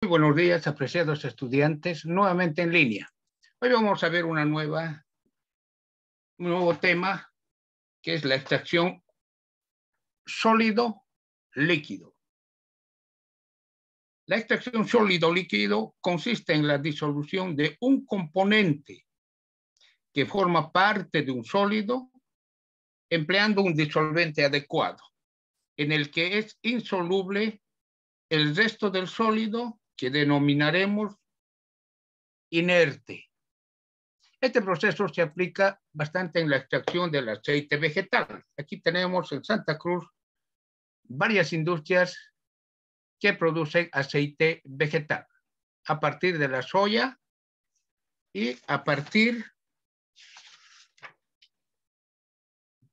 Muy buenos días, apreciados estudiantes, nuevamente en línea. Hoy vamos a ver un nuevo tema, que es la extracción sólido-líquido. La extracción sólido-líquido consiste en la disolución de un componente que forma parte de un sólido, empleando un disolvente adecuado, en el que es insoluble el resto del sólido, que denominaremos inerte. Este proceso se aplica bastante en la extracción del aceite vegetal. Aquí tenemos en Santa Cruz varias industrias que producen aceite vegetal a partir de la soya y a partir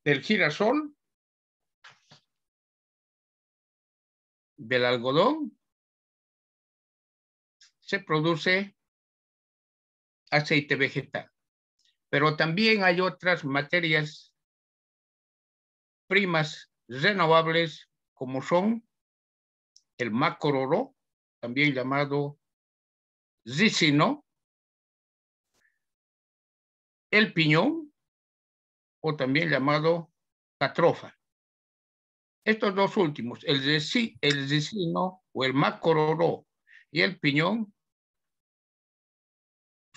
del girasol, del algodón, se produce aceite vegetal. Pero también hay otras materias primas renovables como son el macororo, también llamado ricino, el piñón o también llamado catrofa. Estos dos últimos, el ricino o el macororo y el piñón,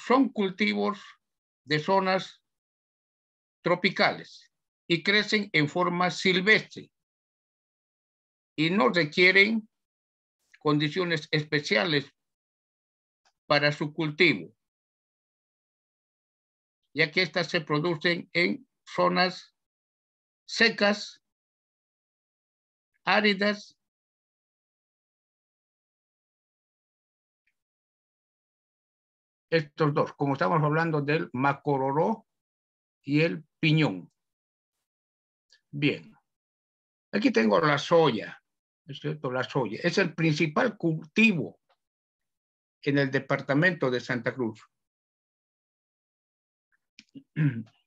son cultivos de zonas tropicales y crecen en forma silvestre y no requieren condiciones especiales para su cultivo, ya que estas se producen en zonas secas, áridas, estos dos, como estamos hablando del macororó y el piñón. Bien, aquí tengo la soya, ¿es cierto? La soya es el principal cultivo en el departamento de Santa Cruz.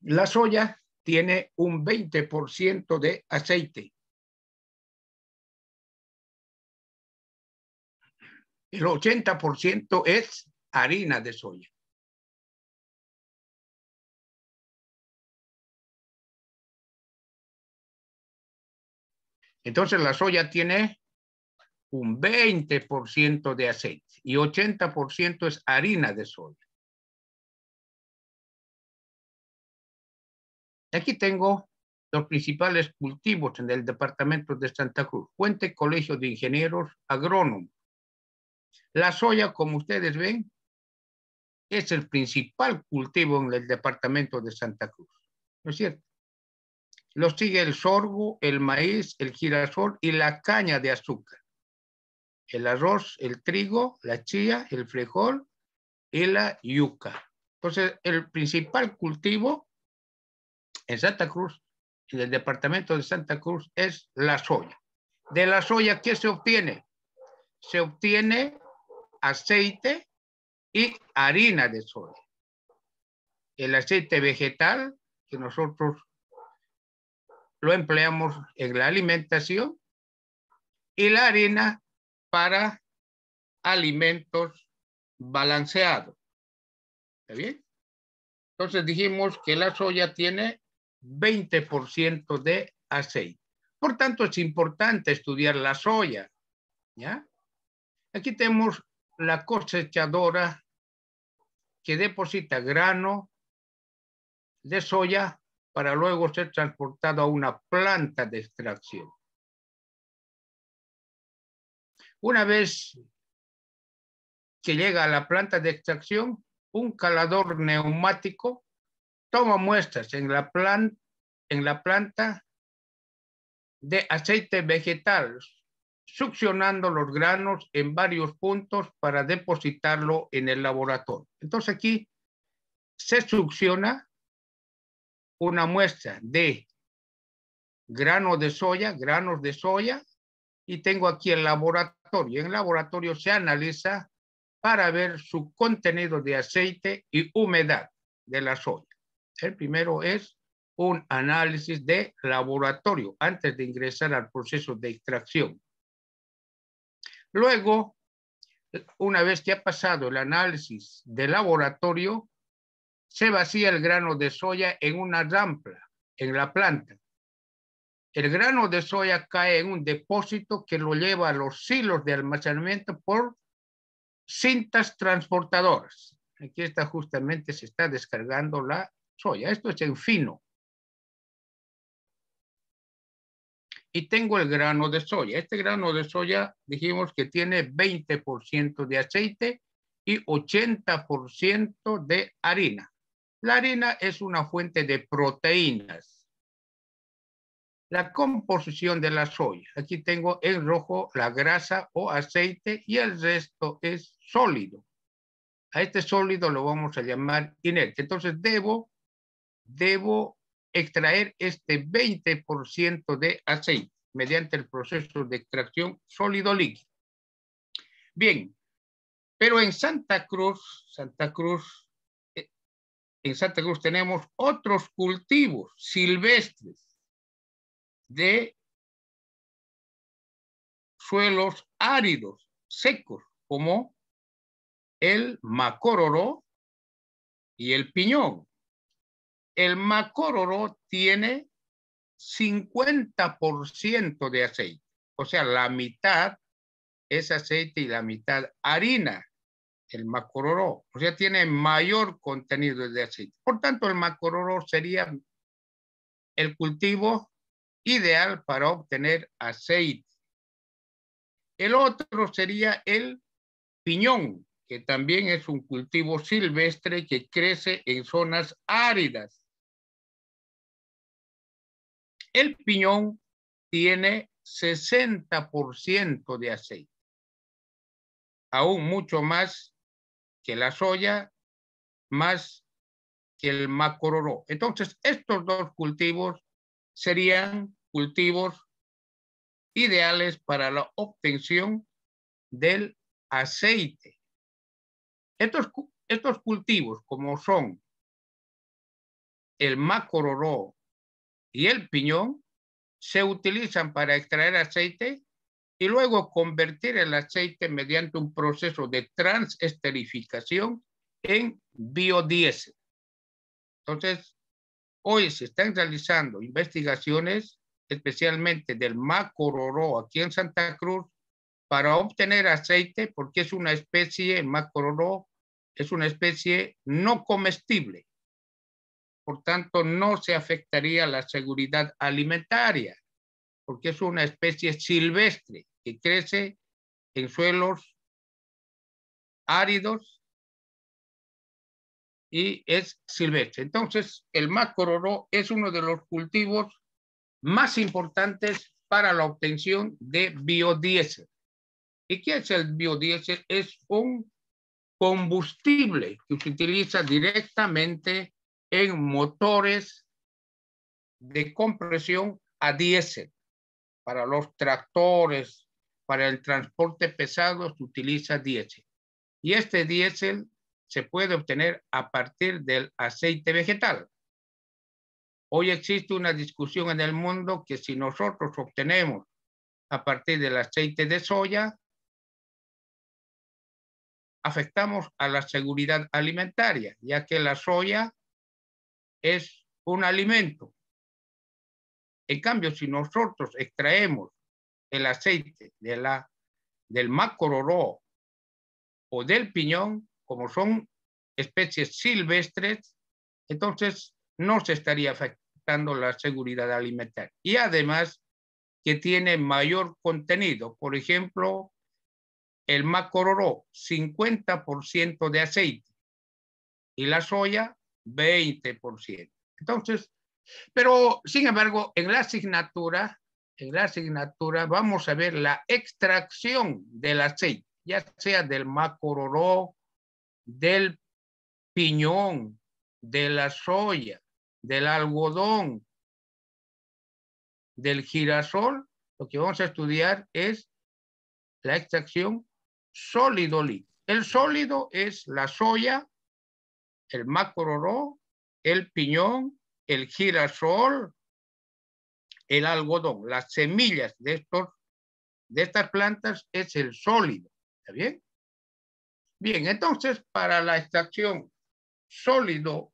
La soya tiene un 20% de aceite. El 80% es harina de soya. Entonces la soya tiene un 20% de aceite y 80% es harina de soya. Aquí tengo los principales cultivos en el departamento de Santa Cruz. Fuente Colegio de Ingenieros Agrónomos. La soya, como ustedes ven, es el principal cultivo en el departamento de Santa Cruz. ¿No es cierto? Lo sigue el sorgo, el maíz, el girasol y la caña de azúcar. El arroz, el trigo, la chía, el frijol y la yuca. Entonces, el principal cultivo en Santa Cruz, en el departamento de Santa Cruz, es la soya. De la soya, ¿qué se obtiene? Se obtiene aceite y harina de soya. El aceite vegetal, que nosotros lo empleamos en la alimentación, y la harina para alimentos balanceados. ¿Está bien? Entonces dijimos que la soya tiene 20% de aceite. Por tanto, es importante estudiar la soya, ¿ya? Aquí tenemos la cosechadora que deposita grano de soya para luego ser transportado a una planta de extracción. Una vez que llega a la planta de extracción, un calador neumático toma muestras en la planta de aceite vegetal, succionando los granos en varios puntos para depositarlo en el laboratorio. Entonces aquí se succiona una muestra de granos de soya, y tengo aquí el laboratorio. En el laboratorio se analiza para ver su contenido de aceite y humedad de la soya. El primero es un análisis de laboratorio antes de ingresar al proceso de extracción. Luego, Una vez que ha pasado el análisis de laboratorio, se vacía el grano de soya en una rampla, en la planta. El grano de soya cae en un depósito que lo lleva a los silos de almacenamiento por cintas transportadoras. Aquí está justamente, se está descargando la soya. Esto es en fino. Y tengo el grano de soya. Este grano de soya dijimos que tiene 20% de aceite y 80% de harina. La harina es una fuente de proteínas. La composición de la soya. Aquí tengo en rojo la grasa o aceite y el resto es sólido. A este sólido lo vamos a llamar inerte. Entonces debo extraer este 20% de aceite mediante el proceso de extracción sólido-líquido. Bien, pero en Santa Cruz tenemos otros cultivos silvestres de suelos áridos, secos, como el macororó y el piñón. El macororó tiene 50% de aceite, o sea, la mitad es aceite y la mitad harina, el macororó, o sea, tiene mayor contenido de aceite. Por tanto, el macororó sería el cultivo ideal para obtener aceite. El otro sería el piñón, que también es un cultivo silvestre que crece en zonas áridas. El piñón tiene 60% de aceite, aún mucho más que la soya, más que el macororó. Entonces, estos dos cultivos serían cultivos ideales para la obtención del aceite. Estos cultivos, como son el macororó y el piñón, se utilizan para extraer aceite y luego convertir el aceite mediante un proceso de transesterificación en biodiesel. Entonces, hoy se están realizando investigaciones, especialmente del macororó aquí en Santa Cruz, para obtener aceite, porque es una especie, el macororó es una especie no comestible. Por tanto, no se afectaría la seguridad alimentaria, porque es una especie silvestre que crece en suelos áridos y es silvestre. Entonces, el macororó es uno de los cultivos más importantes para la obtención de biodiesel. ¿Y qué es el biodiesel? Es un combustible que se utiliza directamente en motores de compresión a diésel. Para los tractores, para el transporte pesado se utiliza diésel. Y este diésel se puede obtener a partir del aceite vegetal. Hoy existe una discusión en el mundo que si nosotros obtenemos a partir del aceite de soya, afectamos a la seguridad alimentaria, ya que la soya es un alimento. En cambio, si nosotros extraemos el aceite del macororó o del piñón, como son especies silvestres, entonces no se estaría afectando la seguridad alimentaria. Y además que tiene mayor contenido. Por ejemplo, el macororó, 50% de aceite y la soya, 20%. Entonces, pero sin embargo, en la asignatura vamos a ver la extracción del aceite, ya sea del macororó, del piñón, de la soya, del algodón, del girasol. Lo que vamos a estudiar es la extracción sólido-líquido. El sólido es la soya, el macororó, el piñón, el girasol, el algodón. Las semillas de estas plantas es el sólido. ¿Está bien? Bien, entonces para la extracción sólido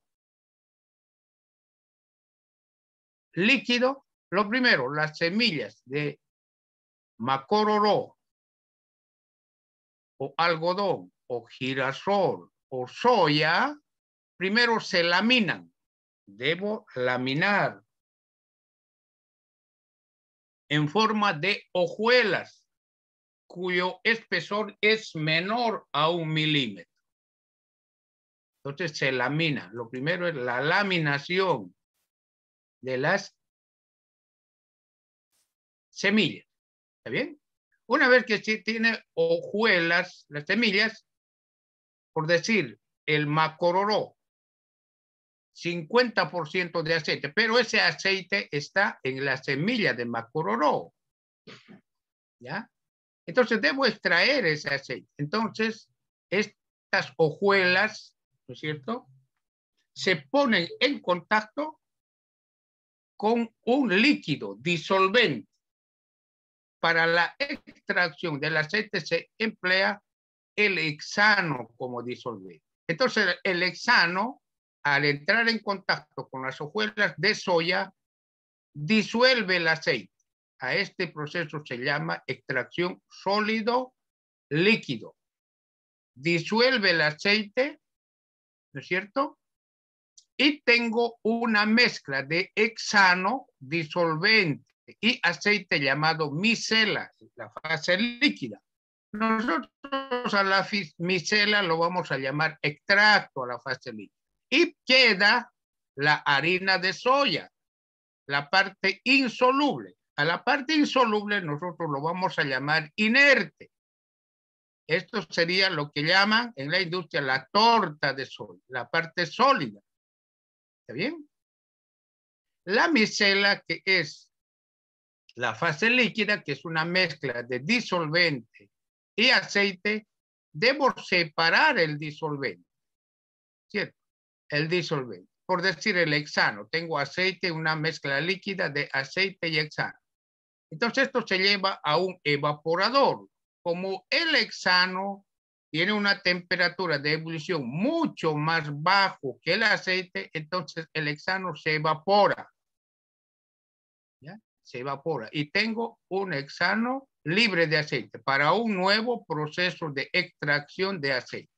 líquido, lo primero, las semillas de macororó o algodón o girasol o soya, primero se laminan. Debo laminar en forma de hojuelas cuyo espesor es menor a 1 milímetro. Entonces se lamina. Lo primero es la laminación de las semillas. ¿Está bien? Una vez que sí tiene hojuelas, las semillas, por decir, el macororó, 50% de aceite, pero ese aceite está en la semilla de macororó. ¿Ya? Entonces debo extraer ese aceite. Entonces, estas hojuelas, ¿no es cierto?, se ponen en contacto con un líquido disolvente. Para la extracción del aceite se emplea el hexano como disolvente. Entonces, el hexano, al entrar en contacto con las hojuelas de soya, disuelve el aceite. A este proceso se llama extracción sólido líquido. Disuelve el aceite, ¿no es cierto? Y tengo una mezcla de hexano disolvente y aceite llamado micela, la fase líquida. Nosotros a la micela lo vamos a llamar extracto a la fase líquida. Y queda la harina de soya, la parte insoluble. A la parte insoluble nosotros lo vamos a llamar inerte. Esto sería lo que llaman en la industria la torta de soya, la parte sólida. ¿Está bien? La micela, que es la fase líquida, que es una mezcla de disolvente y aceite, debo separar el disolvente, ¿cierto? El disolvente. Por decir el hexano, tengo aceite, una mezcla líquida de aceite y hexano. Entonces esto se lleva a un evaporador. Como el hexano tiene una temperatura de ebullición mucho más bajo que el aceite, entonces el hexano se evapora. ¿Ya? Se evapora. Y tengo un hexano libre de aceite para un nuevo proceso de extracción de aceite.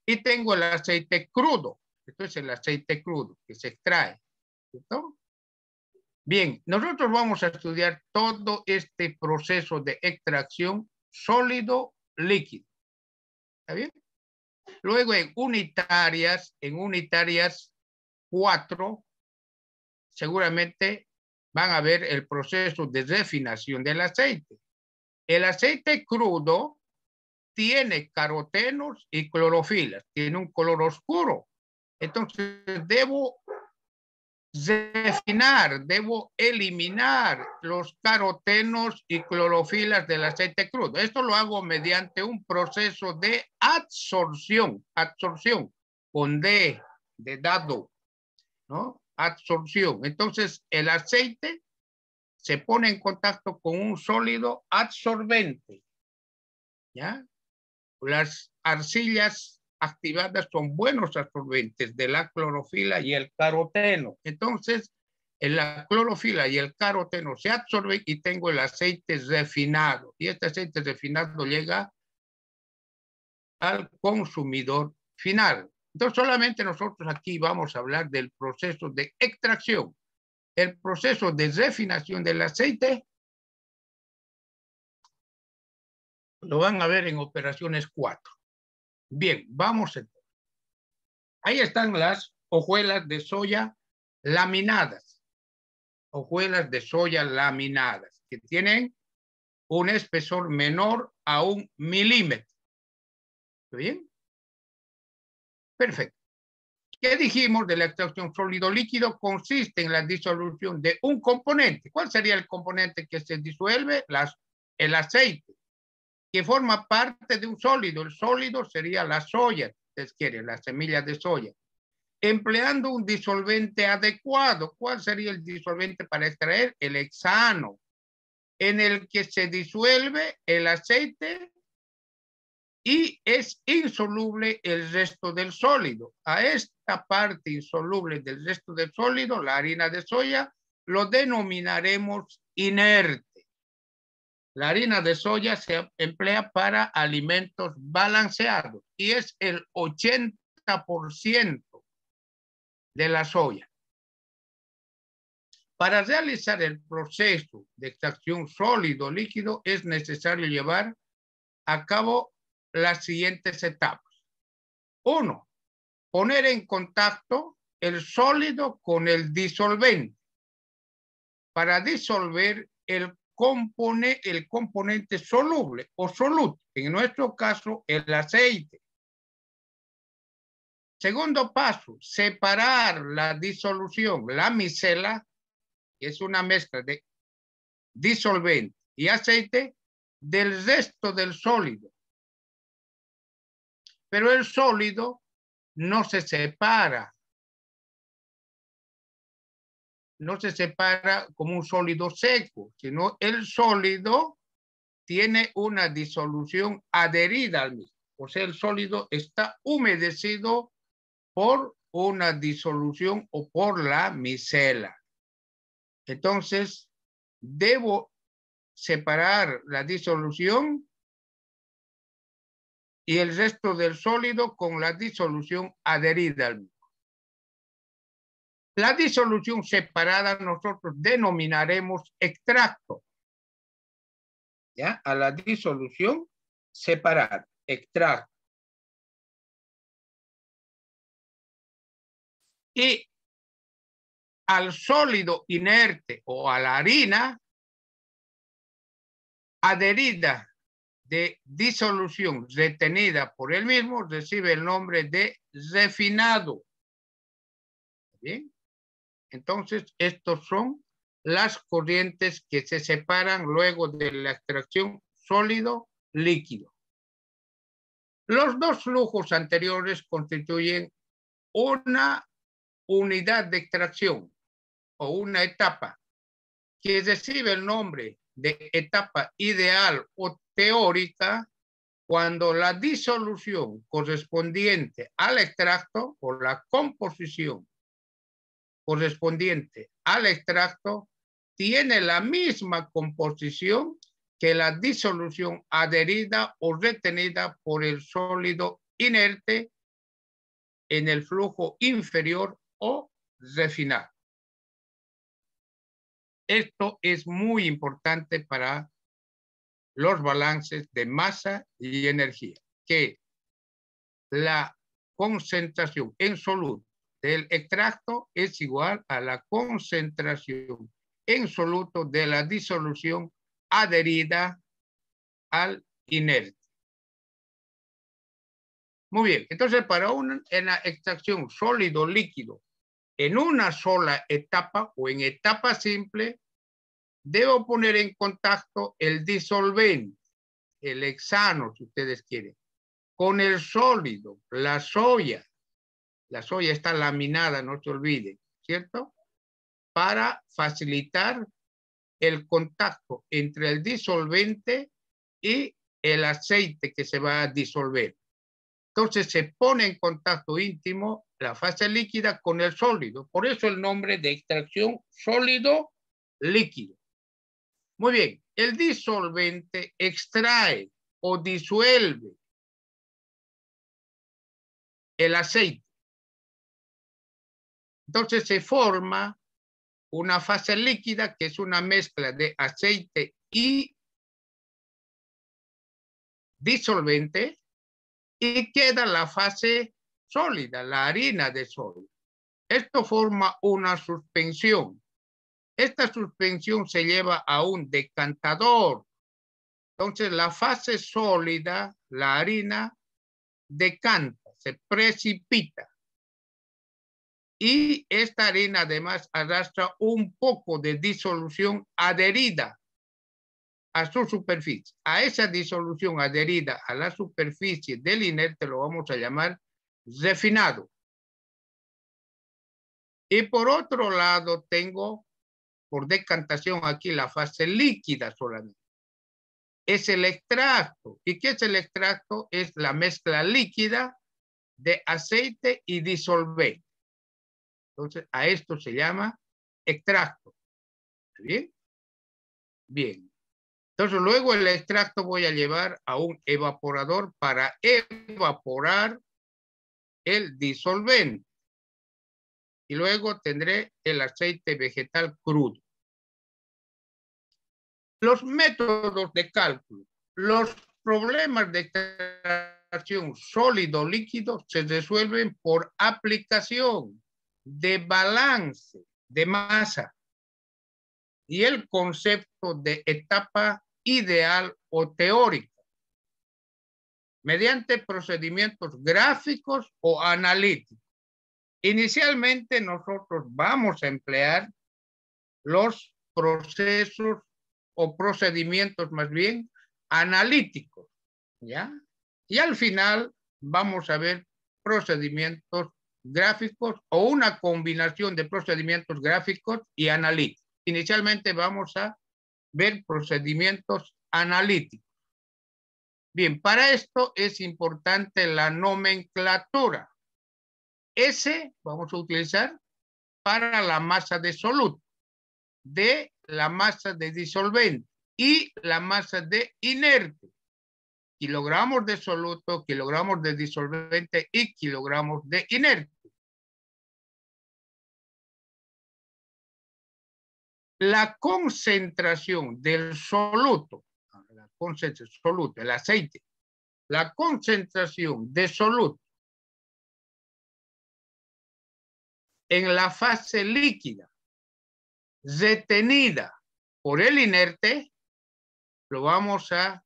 Y tengo el aceite crudo. Esto es el aceite crudo que se extrae. ¿Cierto? Bien, nosotros vamos a estudiar todo este proceso de extracción sólido líquido. ¿Está bien? Luego en unitarias 4, seguramente van a ver el proceso de refinación del aceite. El aceite crudo tiene carotenos y clorofilas, tiene un color oscuro. Entonces debo refinar, debo eliminar los carotenos y clorofilas del aceite crudo. Esto lo hago mediante un proceso de adsorción con D, de dado, ¿no? Adsorción. Entonces, el aceite se pone en contacto con un sólido absorbente, ¿ya? Las arcillas activadas son buenos absorbentes de la clorofila y el caroteno. Entonces, la clorofila y el caroteno se absorben y tengo el aceite refinado. Y este aceite refinado llega al consumidor final. Entonces, solamente nosotros aquí vamos a hablar del proceso de extracción. El proceso de refinación del aceite lo van a ver en operaciones 4. Bien, vamos entonces. Ahí están las hojuelas de soya laminadas. Hojuelas de soya laminadas que tienen un espesor menor a 1 milímetro. ¿Está bien? Perfecto. ¿Qué dijimos de la extracción sólido-líquido? Consiste en la disolución de un componente. ¿Cuál sería el componente que se disuelve? El aceite, que forma parte de un sólido. El sólido sería la soya, si ustedes quieren, las semillas de soya. Empleando un disolvente adecuado. ¿Cuál sería el disolvente para extraer? El hexano, en el que se disuelve el aceite y es insoluble el resto del sólido. A esta parte insoluble del resto del sólido, la harina de soya, lo denominaremos inerte. La harina de soya se emplea para alimentos balanceados y es el 80% de la soya. Para realizar el proceso de extracción sólido-líquido es necesario llevar a cabo las siguientes etapas. 1. Poner en contacto el sólido con el disolvente para disolver el componente soluble o soluto, en nuestro caso el aceite. Segundo paso, separar la disolución, la micela, que es una mezcla de disolvente y aceite, del resto del sólido. Pero el sólido no se separa. No se separa como un sólido seco, sino el sólido tiene una disolución adherida al mismo. O sea, el sólido está humedecido por una disolución o por la micela. Entonces, debo separar la disolución y el resto del sólido con la disolución adherida al mismo. La disolución separada nosotros denominaremos extracto. ¿Ya? A la disolución separada, extracto. Y al sólido inerte o a la harina adherida de disolución retenida por él mismo recibe el nombre de refinado. ¿Bien? Entonces, estos son las corrientes que se separan luego de la extracción sólido-líquido. Los dos flujos anteriores constituyen una unidad de extracción o una etapa que recibe el nombre de etapa ideal o teórica cuando la disolución correspondiente al extracto o la composición correspondiente al extracto tiene la misma composición que la disolución adherida o retenida por el sólido inerte en el flujo inferior o refinado. Esto es muy importante para los balances de masa y energía, que la concentración en soluto del extracto es igual a la concentración en soluto de la disolución adherida al inerte. Muy bien, entonces para en la extracción sólido-líquido en una sola etapa o en etapa simple, debo poner en contacto el disolvente, el hexano, si ustedes quieren, con el sólido, la soya. La soya está laminada, no se olviden, ¿cierto? Para facilitar el contacto entre el disolvente y el aceite que se va a disolver. Entonces se pone en contacto íntimo la fase líquida con el sólido. Por eso el nombre de extracción sólido-líquido. Muy bien, el disolvente extrae o disuelve el aceite. Entonces se forma una fase líquida que es una mezcla de aceite y disolvente y queda la fase sólida, la harina de soya. Esto forma una suspensión. Esta suspensión se lleva a un decantador. Entonces la fase sólida, la harina, decanta, se precipita. Y esta harina además arrastra un poco de disolución adherida a su superficie. A esa disolución adherida a la superficie del inerte lo vamos a llamar refinado. Y por otro lado tengo por decantación aquí la fase líquida solamente. es el extracto. ¿Y qué es el extracto? Es la mezcla líquida de aceite y disolvente. Entonces, a esto se llama extracto. ¿Está bien? Bien. Entonces, luego el extracto voy a llevar a un evaporador para evaporar el disolvente. Y luego tendré el aceite vegetal crudo. Los métodos de cálculo. Los problemas de extracción sólido-líquido se resuelven por aplicación de balance de masa y el concepto de etapa ideal o teórica mediante procedimientos gráficos o analíticos. Inicialmente nosotros vamos a emplear los procesos o procedimientos más bien analíticos, ¿ya? Y al final vamos a ver procedimientos gráficos o una combinación de procedimientos gráficos y analíticos. Inicialmente vamos a ver procedimientos analíticos. Bien, para esto es importante la nomenclatura. S vamos a utilizar para la masa de soluto, D la masa de disolvente y la masa de inerte. Kilogramos de soluto, kilogramos de disolvente y kilogramos de inerte. La concentración del soluto, el aceite, la concentración de soluto en la fase líquida retenida por el inerte, lo vamos a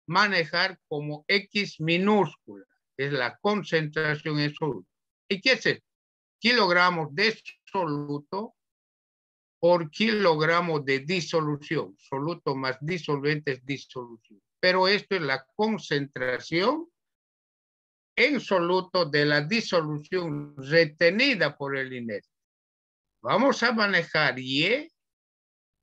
manejar como X minúscula, es la concentración en soluto. ¿Y qué es esto? Kilogramos de soluto por kilogramo de disolución. Soluto más disolvente es disolución. Pero esto es la concentración en soluto de la disolución retenida por el inerte. Vamos a manejar Y,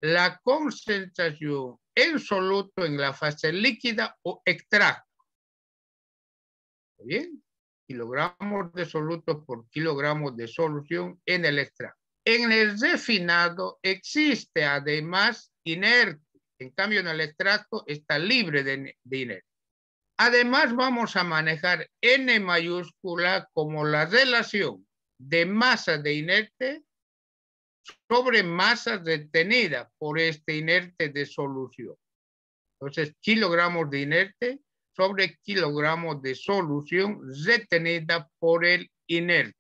la concentración en soluto en la fase líquida o extracto. ¿Bien? Kilogramos de soluto por kilogramos de solución en el extracto. En el refinado existe además inerte. En cambio, en el extracto está libre de inerte. Además, vamos a manejar N mayúscula como la relación de masa de inerte sobre masa retenida por este inerte de solución. Entonces, kilogramos de inerte sobre kilogramos de solución retenida por el inerte.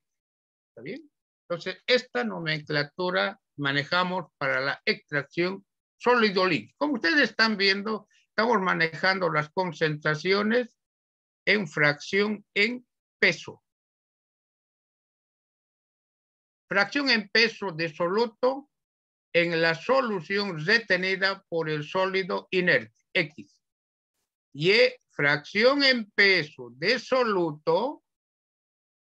¿Está bien? Entonces, esta nomenclatura manejamos para la extracción sólido-líquido. Como ustedes están viendo, estamos manejando las concentraciones en fracción en peso. Fracción en peso de soluto en la solución retenida por el sólido inerte, X. Y fracción en peso de soluto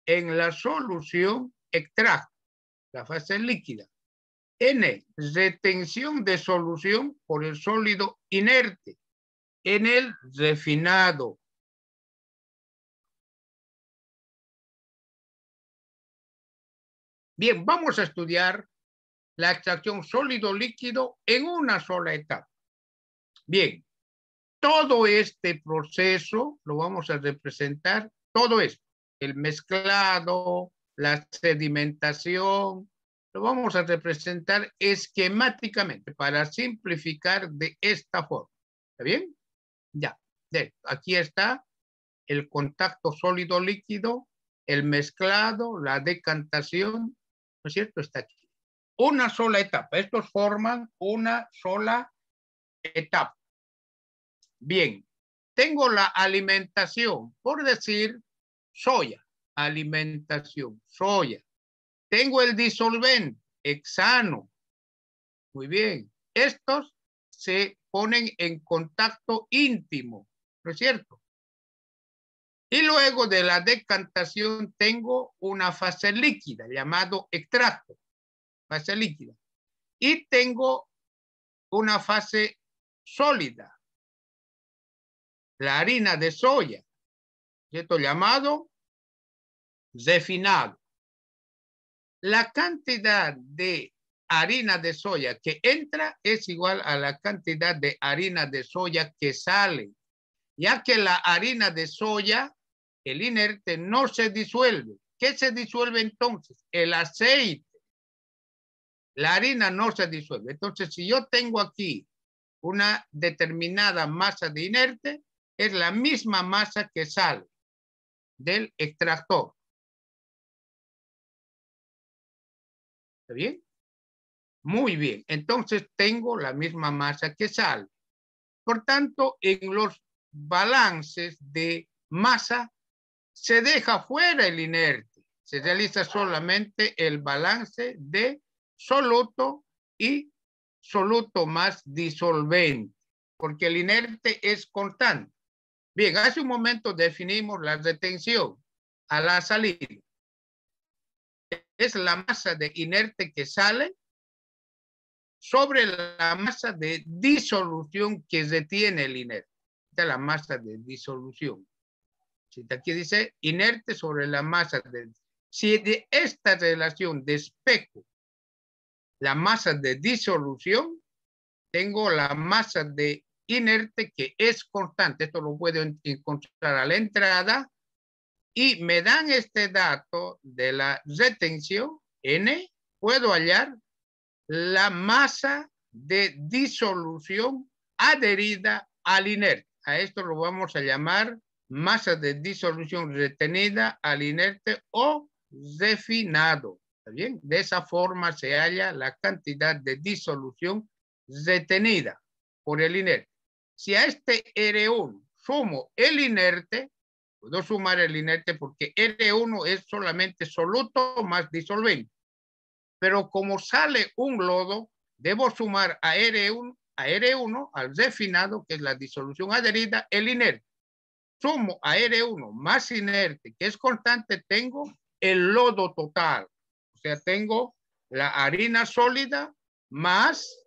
en la solución extracto, la fase líquida. N, retención de solución por el sólido inerte en el refinado. Bien, vamos a estudiar la extracción sólido-líquido en una sola etapa. Bien, todo este proceso lo vamos a representar, todo esto, el mezclado, la sedimentación, lo vamos a representar esquemáticamente para simplificar de esta forma. ¿Está bien? Ya. Aquí está el contacto sólido-líquido, el mezclado, la decantación, ¿no es cierto? Está aquí. Una sola etapa. Estos forman una sola etapa. Bien. Tengo la alimentación, por decir, soya. Alimentación, soya. Tengo el disolvente, hexano. Muy bien. Estos se ponen en contacto íntimo, ¿no es cierto? Y luego de la decantación tengo una fase líquida llamado extracto, fase líquida. Y tengo una fase sólida, la harina de soya, ¿cierto? Llamado refinado. La cantidad de harina de soya que entra es igual a la cantidad de harina de soya que sale, ya que la harina de soya, el inerte, no se disuelve. ¿Qué se disuelve entonces? El aceite. La harina no se disuelve. Entonces, si yo tengo aquí una determinada masa de inerte, es la misma masa que sale del extractor. ¿Está bien? Muy bien. Entonces, tengo la misma masa que sale. Por tanto, en los balances de masa, se deja fuera el inerte. Se realiza solamente el balance de soluto y soluto más disolvente, porque el inerte es constante. Bien, hace un momento definimos la retención a la salida. Es la masa de inerte que sale sobre la masa de disolución que retiene el inerte. Esta es la masa de disolución. Aquí dice inerte sobre la masa de... Si de esta relación despejo la masa de disolución, tengo la masa de inerte que es constante. Esto lo puedo encontrar a la entrada y me dan este dato de la retención, N, puedo hallar la masa de disolución adherida al inerte. A esto lo vamos a llamar masa de disolución retenida al inerte o refinado. ¿Está bien? De esa forma se halla la cantidad de disolución retenida por el inerte. Si a este R1 sumo el inerte, puedo sumar el inerte porque R1 es solamente soluto más disolvente. Pero como sale un lodo, debo sumar a R1 al refinado, que es la disolución adherida, el inerte. Sumo a R1 más inerte, que es constante, tengo el lodo total. O sea, tengo la harina sólida más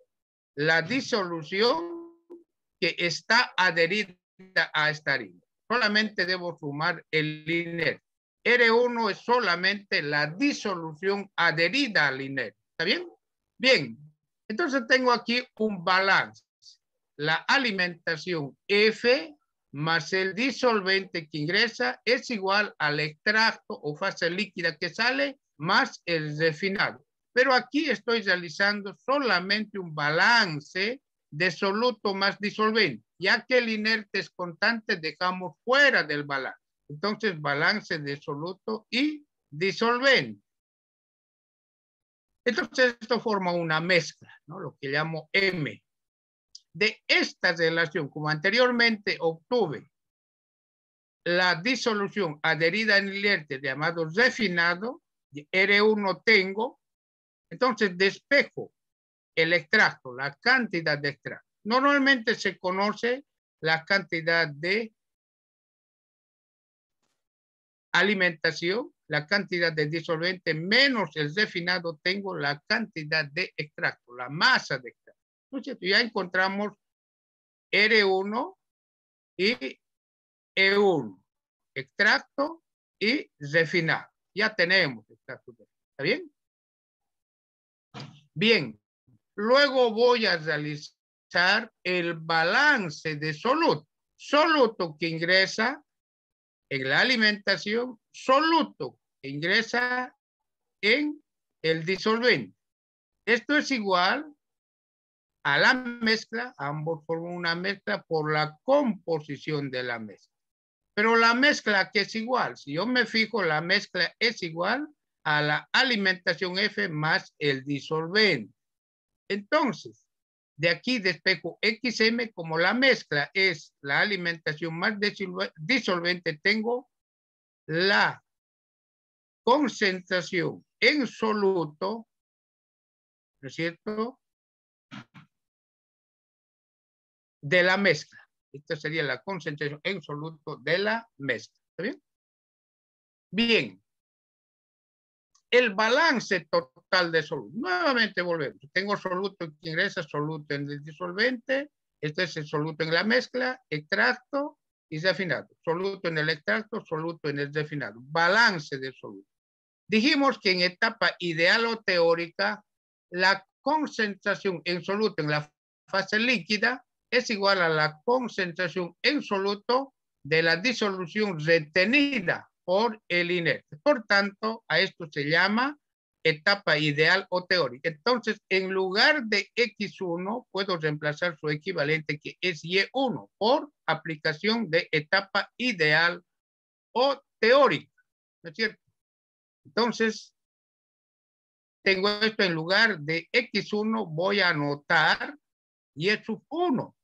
la disolución que está adherida a esta harina. Solamente debo sumar el inerte. R1 es solamente la disolución adherida al inerte. ¿Está bien? Bien. Entonces tengo aquí un balance. La alimentación F más el disolvente que ingresa es igual al extracto o fase líquida que sale más el refinado. Pero aquí estoy realizando solamente un balance de soluto más disolvente. Ya que el inerte es constante, dejamos fuera del balance. Entonces, balance de soluto y disolvente. Entonces, esto forma una mezcla, ¿no? Lo que llamo M. De esta relación, como anteriormente obtuve la disolución adherida en el inerte llamado refinado, R1 tengo, entonces despejo el extracto, la cantidad de extracto. Normalmente se conoce la cantidad de alimentación, la cantidad de disolvente menos el refinado, tengo la cantidad de extracto, la masa de extracto. ¿No es cierto? Ya encontramos R1 y E1, extracto y refinado. Ya tenemos extracto. ¿Está bien? Bien, luego voy a realizar el balance de soluto. Soluto que ingresa en la alimentación, soluto que ingresa en el disolvente. Esto es igual a la mezcla, ambos forman una mezcla por la composición de la mezcla. Pero la mezcla que es igual, si yo me fijo, la mezcla es igual a la alimentación F más el disolvente. Entonces, de aquí despejo XM, como la mezcla es la alimentación más disolvente, tengo la concentración en soluto, ¿no es cierto?, de la mezcla. Esta sería la concentración en soluto de la mezcla. ¿Está bien? Bien. El balance total de soluto. Nuevamente volvemos. Tengo soluto que ingresa, soluto en el disolvente. Este es el soluto en la mezcla, extracto y desafinado. Soluto en el extracto, soluto en el desafinado. Balance de soluto. Dijimos que en etapa ideal o teórica, la concentración en soluto en la fase líquida es igual a la concentración en soluto de la disolución retenida por el inerte. Por tanto, a esto se llama etapa ideal o teórica. Entonces, en lugar de X1, puedo reemplazar su equivalente, que es Y1, por aplicación de etapa ideal o teórica. ¿No es cierto? Entonces, tengo esto en lugar de X1, voy a anotar Y sub 1.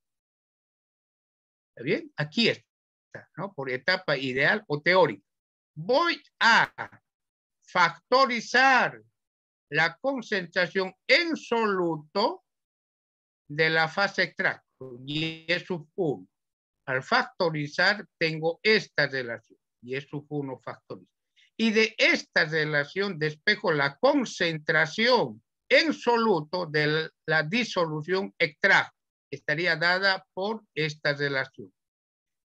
¿Está bien? Aquí está, ¿no? Por etapa ideal o teórica. Voy a factorizar la concentración en soluto de la fase extracto, Y sub 1. Al factorizar tengo esta relación, Y sub 1 factorizado. Y de esta relación despejo la concentración en soluto de la disolución extracto. Estaría dada por esta relación.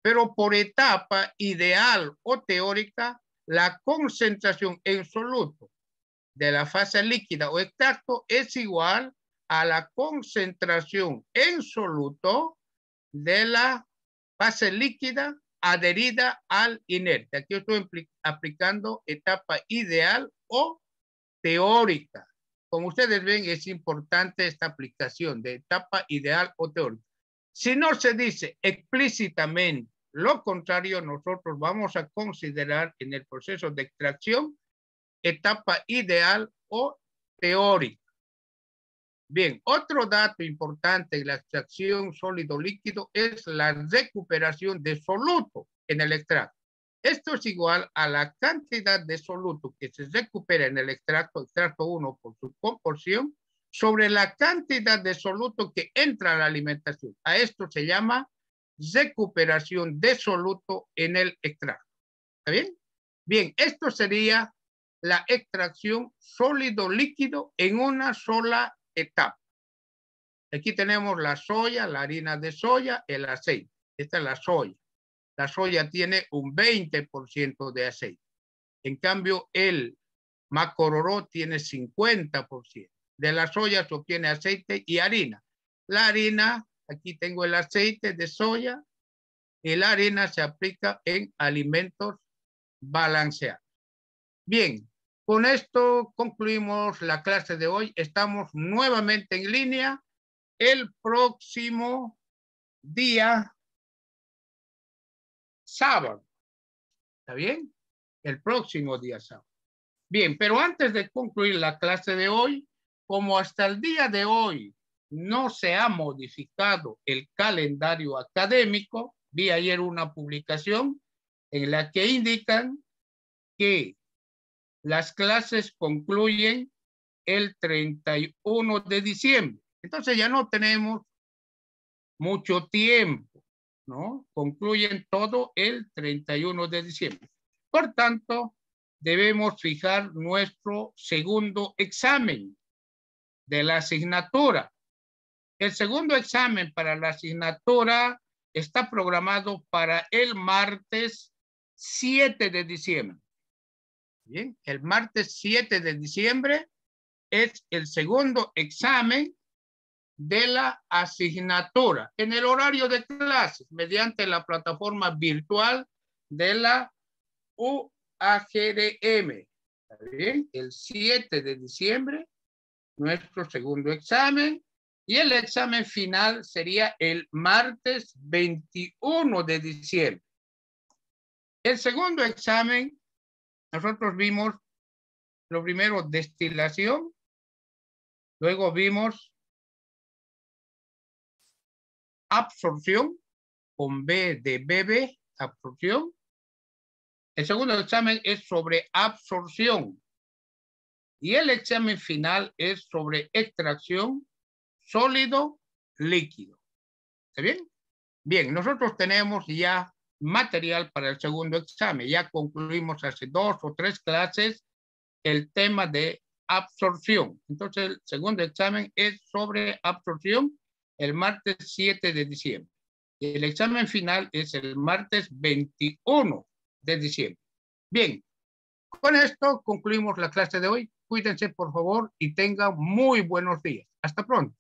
Pero por etapa ideal o teórica, la concentración en soluto de la fase líquida o extracto es igual a la concentración en soluto de la fase líquida adherida al inerte. Aquí estoy aplicando etapa ideal o teórica. Como ustedes ven, es importante esta aplicación de etapa ideal o teórica. Si no se dice explícitamente lo contrario, nosotros vamos a considerar en el proceso de extracción etapa ideal o teórica. Bien, otro dato importante en la extracción sólido-líquido es la recuperación de soluto en el extracto. Esto es igual a la cantidad de soluto que se recupera en el extracto 1 por su proporción, sobre la cantidad de soluto que entra a la alimentación. A esto se llama recuperación de soluto en el extracto. ¿Está bien? Bien, esto sería la extracción sólido-líquido en una sola etapa. Aquí tenemos la soya, la harina de soya, el aceite. Esta es la soya. La soya tiene un 20% de aceite. En cambio, el macororó tiene 50%. De la soya se obtiene aceite y harina. La harina, aquí tengo el aceite de soya, y la harina se aplica en alimentos balanceados. Bien, con esto concluimos la clase de hoy. Estamos nuevamente en línea el próximo día sábado. ¿Está bien? El próximo día sábado. Bien, pero antes de concluir la clase de hoy, como hasta el día de hoy no se ha modificado el calendario académico, vi ayer una publicación en la que indican que las clases concluyen el 31 de diciembre. Entonces ya no tenemos mucho tiempo, ¿no? Concluyen todo el 31 de diciembre. Por tanto, debemos fijar nuestro segundo examen de la asignatura. El segundo examen para la asignatura está programado para el martes 7 de diciembre. Bien, el martes 7 de diciembre es el segundo examen de la asignatura en el horario de clases mediante la plataforma virtual de la UAGRM. ¿Está bien? El 7 de diciembre, nuestro segundo examen, y el examen final sería el martes 21 de diciembre. El segundo examen, nosotros vimos lo primero, destilación, luego vimos absorción, con B de bebé, absorción. El segundo examen es sobre absorción. Y el examen final es sobre extracción sólido-líquido. ¿Está bien? Bien, nosotros tenemos ya material para el segundo examen. Ya concluimos hace 2 o 3 clases el tema de absorción. Entonces, el segundo examen es sobre absorción el martes 7 de diciembre. Y el examen final es el martes 21 de diciembre. Bien, con esto concluimos la clase de hoy. Cuídense, por favor, y tengan muy buenos días. Hasta pronto.